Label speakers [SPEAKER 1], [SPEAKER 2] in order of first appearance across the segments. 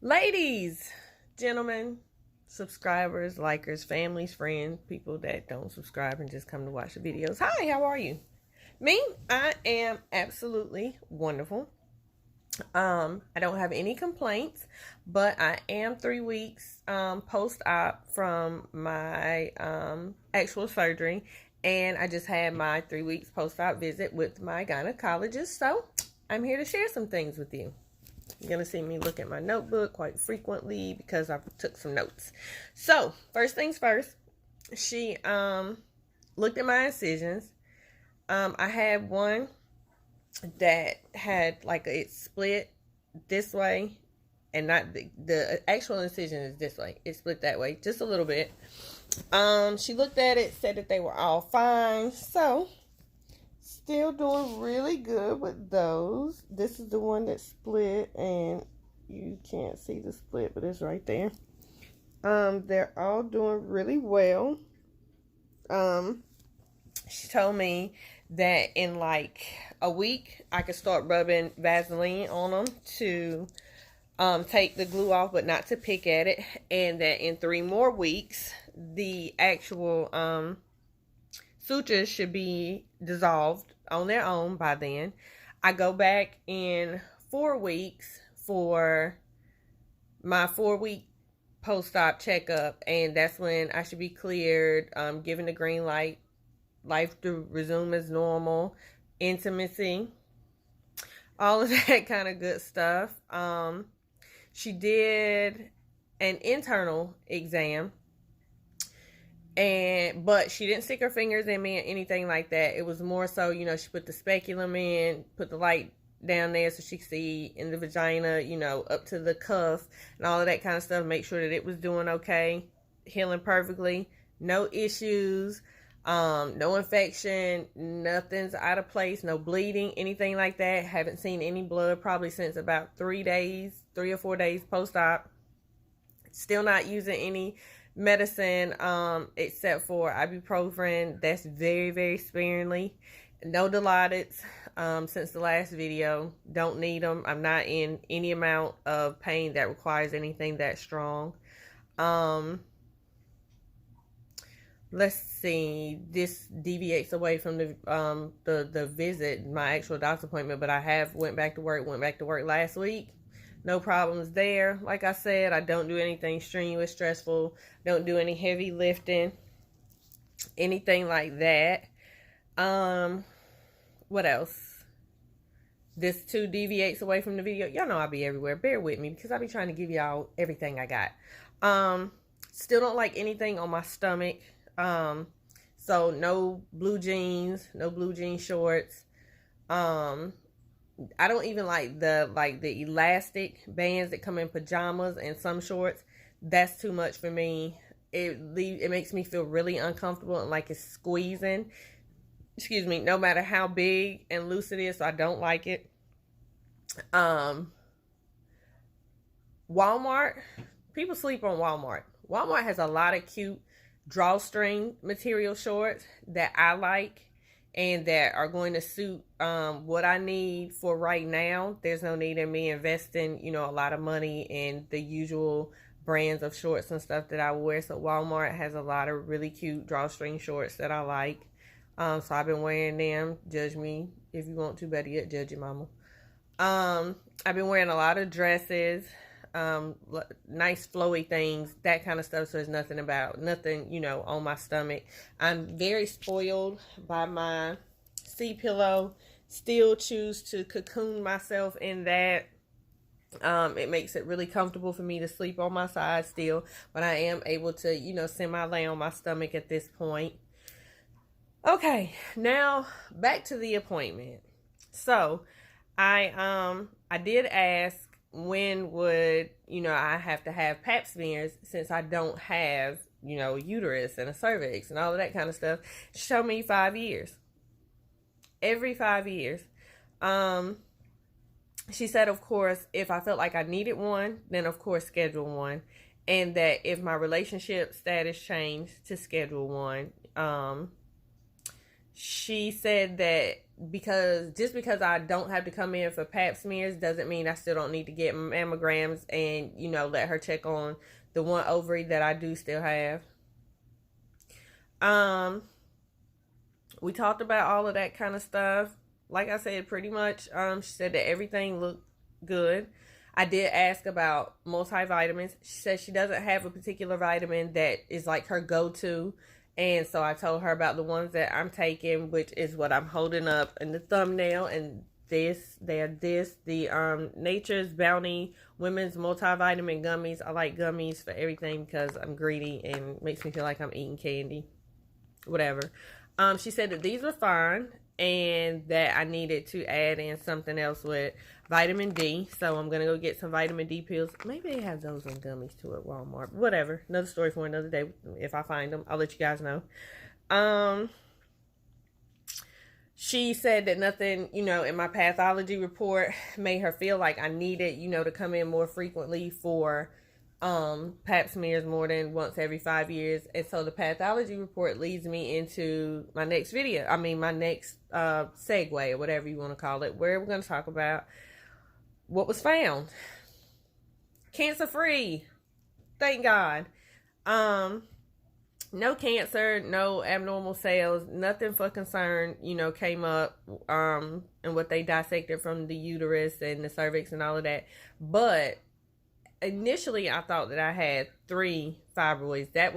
[SPEAKER 1] Ladies, gentlemen, subscribers, likers, families, friends, people that don't subscribe and just come to watch the videos. Hi, how are you? Me, I am absolutely wonderful. I don't have any complaints, but I am 3 weeks post-op from my actual surgery, and I just had my 3 weeks post-op visit with my gynecologist. So I'm here to share some things with you. You're going to see me look at my notebook quite frequently because I took some notes. So, first things first, she looked at my incisions. I had one that had like it split this way, and not the actual incision is this way. It split that way just a little bit. She looked at it, said that they were all fine. So, still doing really good with those. This is the one that split, and you can't see the split, but it's right there. They're all doing really well. She told me that in like a week I could start rubbing Vaseline on them to take the glue off, but not to pick at it, and that in 3 more weeks the actual sutures should be dissolved on their own by then. I go back in 4 weeks for my 4-week post-op checkup, and that's when I should be cleared, given the green light, life to resume as normal, intimacy, all of that kind of good stuff. She did an internal exam, but she didn't stick her fingers in me or anything like that. It was more so, she put the speculum in, put the light down there so she could see in the vagina, up to the cuff and all of that kind of stuff. Make sure that it was doing okay, healing perfectly, no issues, no infection, nothing's out of place, no bleeding, anything like that. Haven't seen any blood probably since about 3 or 4 days post-op. Still not using any medicine except for ibuprofen. That's very, very sparingly. No Dilaudid since the last video. Don't need them. I'm not in any amount of pain that requires anything that strong. Let's see. This deviates away from the visit, my actual doctor's appointment, but I have went back to work last week. No problems there. Like I said, I don't do anything strenuous, stressful. Don't do any heavy lifting. Anything like that. What else? This too deviates away from the video. Y'all know I'll be everywhere. Bear with me because I'll be trying to give y'all everything I got. Still don't like anything on my stomach. So no blue jeans, no blue jean shorts. I don't even like the elastic bands that come in pajamas and some shorts. That's too much for me. It makes me feel really uncomfortable and like it's squeezing. Excuse me, no matter how big and loose it is, so I don't like it. Walmart, people sleep on Walmart. Walmart has a lot of cute drawstring material shorts that I like and that are going to suit what I need for right now. There's no need in me investing, a lot of money in the usual brands of shorts and stuff that I wear. So Walmart has a lot of really cute drawstring shorts that I like. So I've been wearing them. Judge me if you want to. Better yet, judge your mama. I've been wearing a lot of dresses, nice flowy things, that kind of stuff. So there's nothing on my stomach. I'm very spoiled by my C-pillow. Still choose to cocoon myself in that. It makes it really comfortable for me to sleep on my side still, but I am able to, semi-lay on my stomach at this point. Okay, now back to the appointment. So I did ask when would I have to have pap smears since I don't have a uterus and a cervix and all of that kind of stuff. Show me 5 years. Every 5 years. She said, of course, if I felt like I needed one, then of course schedule one, and that if my relationship status changed, to schedule one. She said that because I don't have to come in for pap smears doesn't mean I still don't need to get mammograms, and let her check on the one ovary that I do still have. We talked about all of that kind of stuff. Like I said, pretty much, she said that everything looked good. I did ask about multivitamins. She said she doesn't have a particular vitamin that is like her go-to. And so I told her about the ones that I'm taking, which is what I'm holding up in the thumbnail. And the Nature's Bounty Women's Multivitamin Gummies. I like gummies for everything because I'm greedy and makes me feel like I'm eating candy. Whatever. She said that these were fine and that I needed to add in something else with vitamin D. So I'm going to go get some vitamin D pills. Maybe they have those in gummies too at Walmart. Whatever. Another story for another day. If I find them, I'll let you guys know. She said that nothing, in my pathology report made her feel like I needed, to come in more frequently for pap smears more than once every 5 years. And so the pathology report leads me into my next video. My next segue, or whatever you want to call it, where we're going to talk about what was found. Cancer-free. Thank God. No cancer, no abnormal cells, nothing for concern, came up, and what they dissected from the uterus and the cervix and all of that. But initially I thought that I had 3 fibroids. That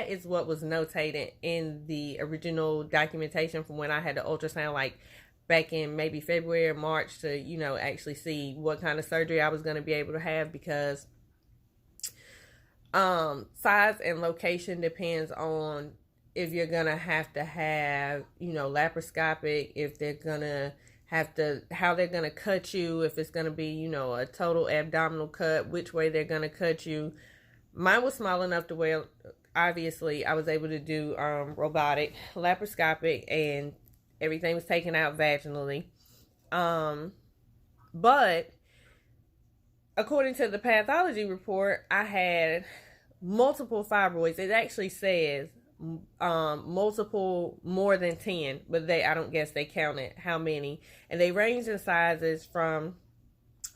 [SPEAKER 1] is what was notated in the original documentation from when I had the ultrasound, like back in maybe February or March, to actually see what kind of surgery I was going to be able to have, because size and location depends on if you're gonna have to have laparoscopic, if they're gonna have to, how they're gonna cut you, if it's gonna be a total abdominal cut, which way they're gonna cut you. Mine was small enough to where obviously I was able to do robotic, laparoscopic, and everything was taken out vaginally. But according to the pathology report, I had multiple fibroids. It actually says multiple, more than 10, but I don't guess they counted how many. And they range in sizes from,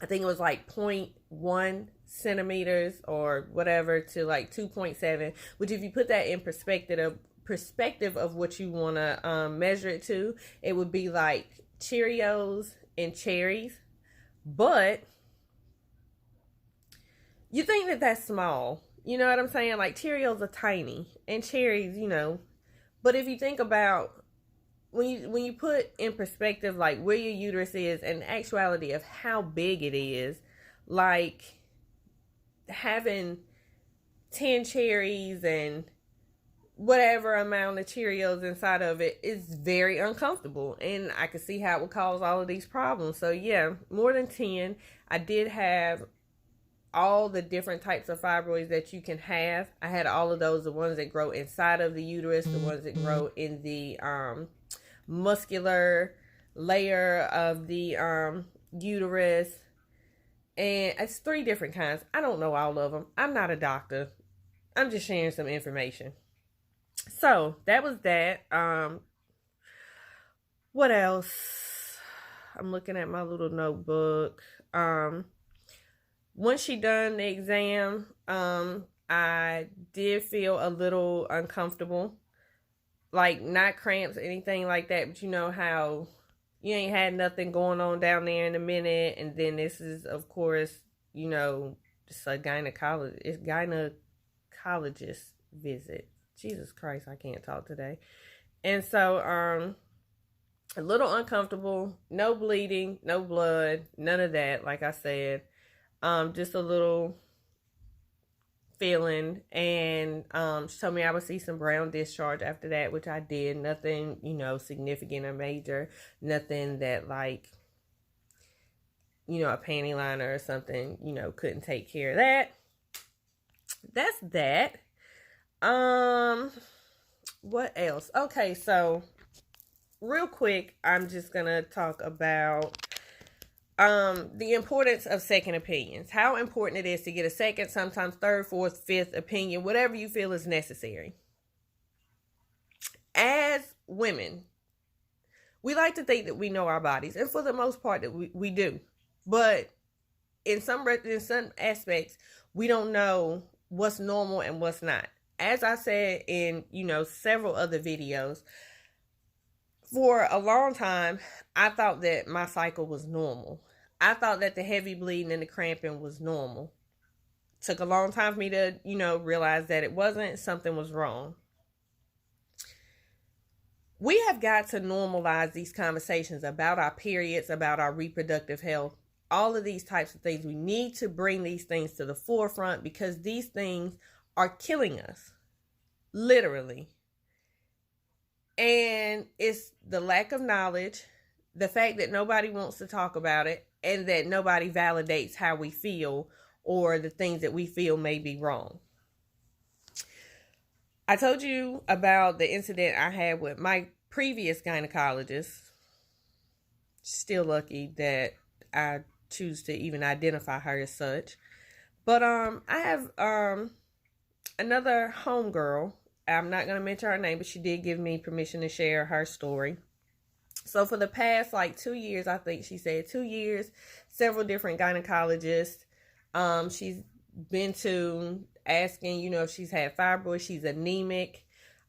[SPEAKER 1] I think it was like 0.1 centimeters or whatever to like 2.7, which if you put that in perspective of what you want to measure it to, it would be like Cheerios and cherries. But you think that that's small. You know what I'm saying? Like Cheerios are tiny and cherries, But if you think about when you put in perspective like where your uterus is and the actuality of how big it is, like having 10 cherries and whatever amount of Cheerios inside of it is very uncomfortable, and I could see how it would cause all of these problems. So yeah, more than 10. I did have all the different types of fibroids that you can have. I had all of those, the ones that grow inside of the uterus, the ones that grow in the muscular layer of the uterus, and it's 3 different kinds. I don't know all of them. I'm not a doctor. I'm just sharing some information. So that was that. What else? I'm looking at my little notebook. Once she done the exam, I did feel a little uncomfortable. Like, not cramps, anything like that, but you know how you ain't had nothing going on down there in a minute, and then this is, of course, just a gynecologist visit. Jesus Christ, I can't talk today. And so, a little uncomfortable, no bleeding, no blood, none of that, like I said. Just a little feeling, and she told me I would see some brown discharge after that, which I did. Nothing, significant or major. Nothing that like, a panty liner or something, couldn't take care of that. That's that. What else? Okay, so real quick, I'm just gonna talk about the importance of second opinions. How important it is to get a second, sometimes third, fourth, fifth opinion, whatever you feel is necessary. As women, We like to think that we know our bodies, and for the most part that we do. But in some aspects, we don't know what's normal and what's not. As I said in, several other videos, for a long time, I thought that my cycle was normal. I thought that the heavy bleeding and the cramping was normal. Took a long time for me to, realize that it wasn't. Something was wrong. We have got to normalize these conversations about our periods, about our reproductive health, all of these types of things. We need to bring these things to the forefront because these things are killing us, literally. And it's the lack of knowledge, the fact that nobody wants to talk about it, and that nobody validates how we feel or the things that we feel may be wrong. I told you about the incident I had with my previous gynecologist. Still lucky that I choose to even identify her as such. But I have another homegirl. I'm not going to mention her name, but she did give me permission to share her story. So for the past 2 years, I think she said 2 years, several different gynecologists. She's been to asking, if she's had fibroids. She's anemic,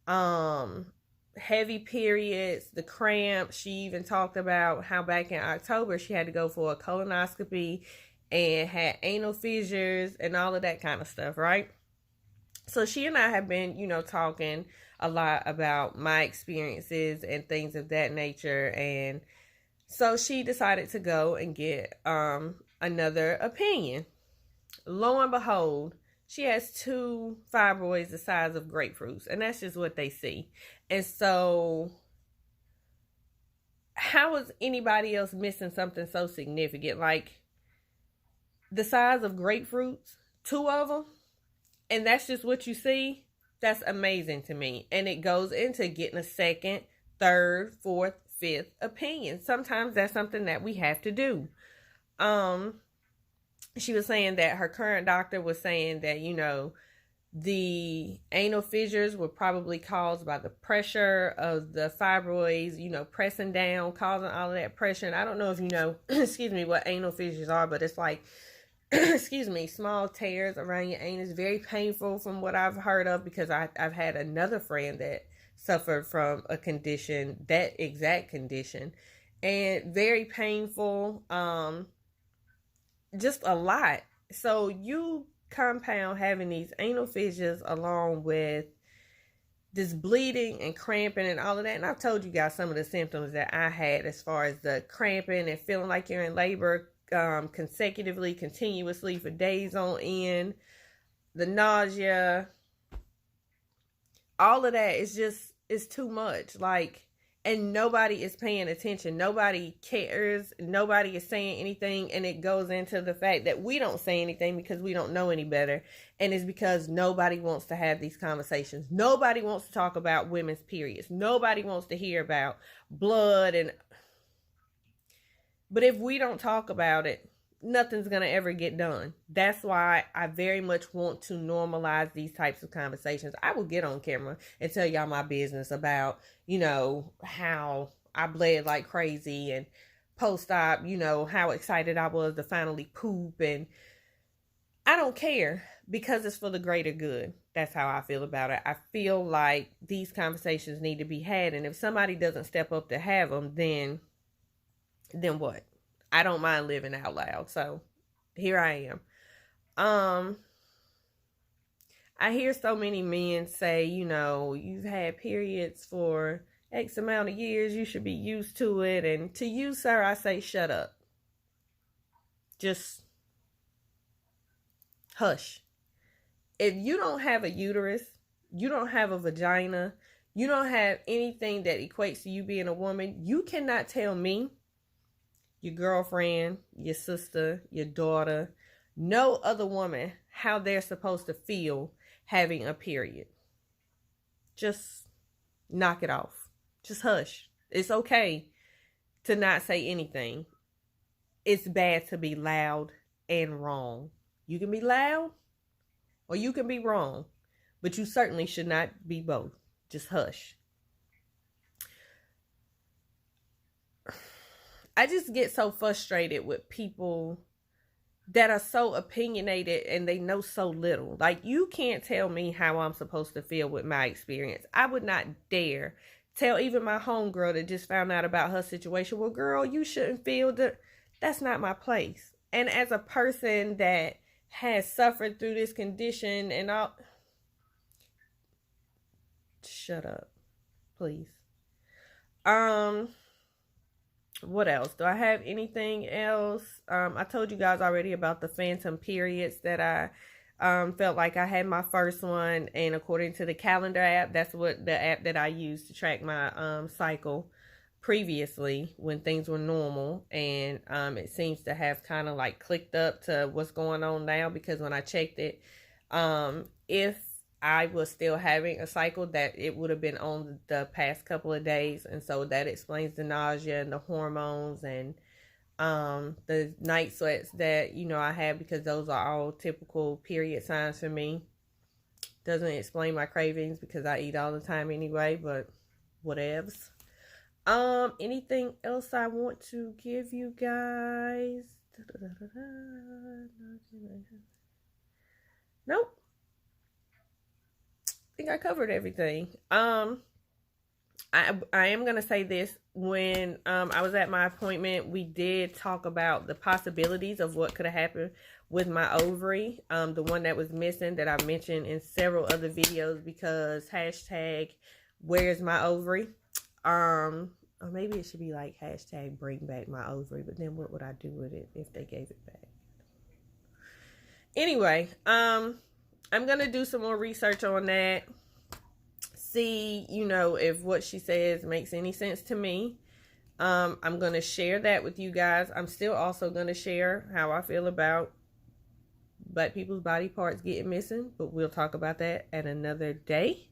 [SPEAKER 1] heavy periods, the cramps. She even talked about how back in October she had to go for a colonoscopy and had anal fissures and all of that kind of stuff, right? So she and I have been, talking a lot about my experiences and things of that nature. And so she decided to go and get another opinion. Lo and behold, she has 2 fibroids the size of grapefruits, and that's just what they see. And so how is anybody else missing something so significant? Like the size of grapefruits, 2 of them, and that's just what you see? That's amazing to me. And it goes into getting a second, third, fourth, fifth opinion. Sometimes that's something that we have to do. She was saying that her current doctor was saying that, the anal fissures were probably caused by the pressure of the fibroids, pressing down, causing all of that pressure. And I don't know if you know, what anal fissures are, but it's like, small tears around your anus. Very painful from what I've heard of, because I've had another friend that suffered from a condition, that exact condition, and very painful. Just a lot. So you compound having these anal fissures along with this bleeding and cramping and all of that. And I've told you guys some of the symptoms that I had as far as the cramping and feeling like you're in labor consecutively, continuously for days on end, the nausea, all of that is just, it's too much. And nobody is paying attention. Nobody cares. Nobody is saying anything. And it goes into the fact that we don't say anything because we don't know any better. And it's because nobody wants to have these conversations. Nobody wants to talk about women's periods. Nobody wants to hear about blood. But if we don't talk about it, nothing's going to ever get done. That's why I very much want to normalize these types of conversations. I will get on camera and tell y'all my business about, how I bled like crazy, and post-op, how excited I was to finally poop. And I don't care, because it's for the greater good. That's how I feel about it. I feel like these conversations need to be had. And if somebody doesn't step up to have them, then what? I don't mind living out loud. So here I am. I hear so many men say, you've had periods for X amount of years, you should be used to it. And to you, sir, I say, shut up. Just hush. If you don't have a uterus, you don't have a vagina, you don't have anything that equates to you being a woman, you cannot tell me, your girlfriend, your sister, your daughter, no other woman, how they're supposed to feel having a period. Just knock it off. Just hush. It's okay to not say anything. It's bad to be loud and wrong. You can be loud or you can be wrong, but you certainly should not be both. Just hush. I just get so frustrated with people that are so opinionated and they know so little. Like, you can't tell me how I'm supposed to feel with my experience. I would not dare tell even my homegirl that just found out about her situation, well, girl, you shouldn't feel that. That's not my place. And as a person that has suffered through this condition and all, shut up, please. What else? Do I have anything else? I told you guys already about the phantom periods that I felt like I had my first one, and according to the calendar app, that's what the app that I used to track my cycle previously when things were normal, and it seems to have kind of like clicked up to what's going on now, because when I checked it, if I was still having a cycle, that it would have been on the past couple of days. And so that explains the nausea and the hormones and the night sweats that, you know, I have, because those are all typical period signs for me. Doesn't explain my cravings because I eat all the time anyway, but whatevs. Anything else I want to give you guys? Nope. I think I covered everything. I am gonna say this. When I was at my appointment, we did talk about the possibilities of what could have happened with my ovary, the one that was missing that I mentioned in several other videos, because hashtag where's my ovary, or maybe it should be like hashtag bring back my ovary, but then what would I do with it if they gave it back? Anyway, I'm going to do some more research on that. See, you know, if what she says makes any sense to me. I'm going to share that with you guys. I'm still also going to share how I feel about Black people's body parts getting missing, but we'll talk about that at another day.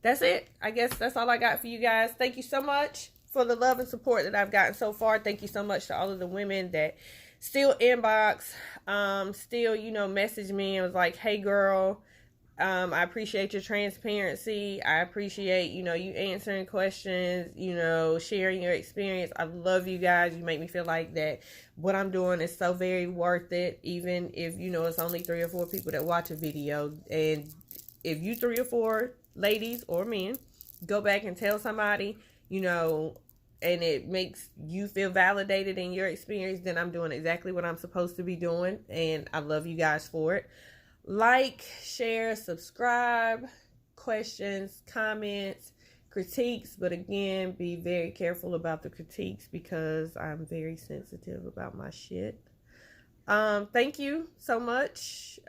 [SPEAKER 1] That's it. I guess that's all I got for you guys. Thank you so much for the love and support that I've gotten so far. Thank you so much to all of the women that still inbox, still, you know, message me and was like, hey girl, I appreciate your transparency. I appreciate, you know, you answering questions, you know, sharing your experience. I love you guys. You make me feel like that what I'm doing is so very worth it, even if, you know, it's only 3 or 4 people that watch a video. And if you 3 or 4 ladies or men go back and tell somebody, you know, and it makes you feel validated in your experience, then I'm doing exactly what I'm supposed to be doing. And I love you guys for it. Like, share, subscribe, questions, comments, critiques. But again, be very careful about the critiques because I'm very sensitive about my shit. Thank you so much.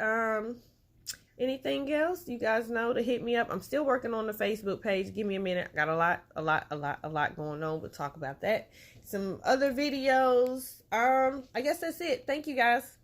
[SPEAKER 1] Anything else? You guys know to hit me up. I'm still working on the Facebook page. Give me a minute. I got a lot going on. We'll talk about that. Some other videos. I guess that's it. Thank you guys.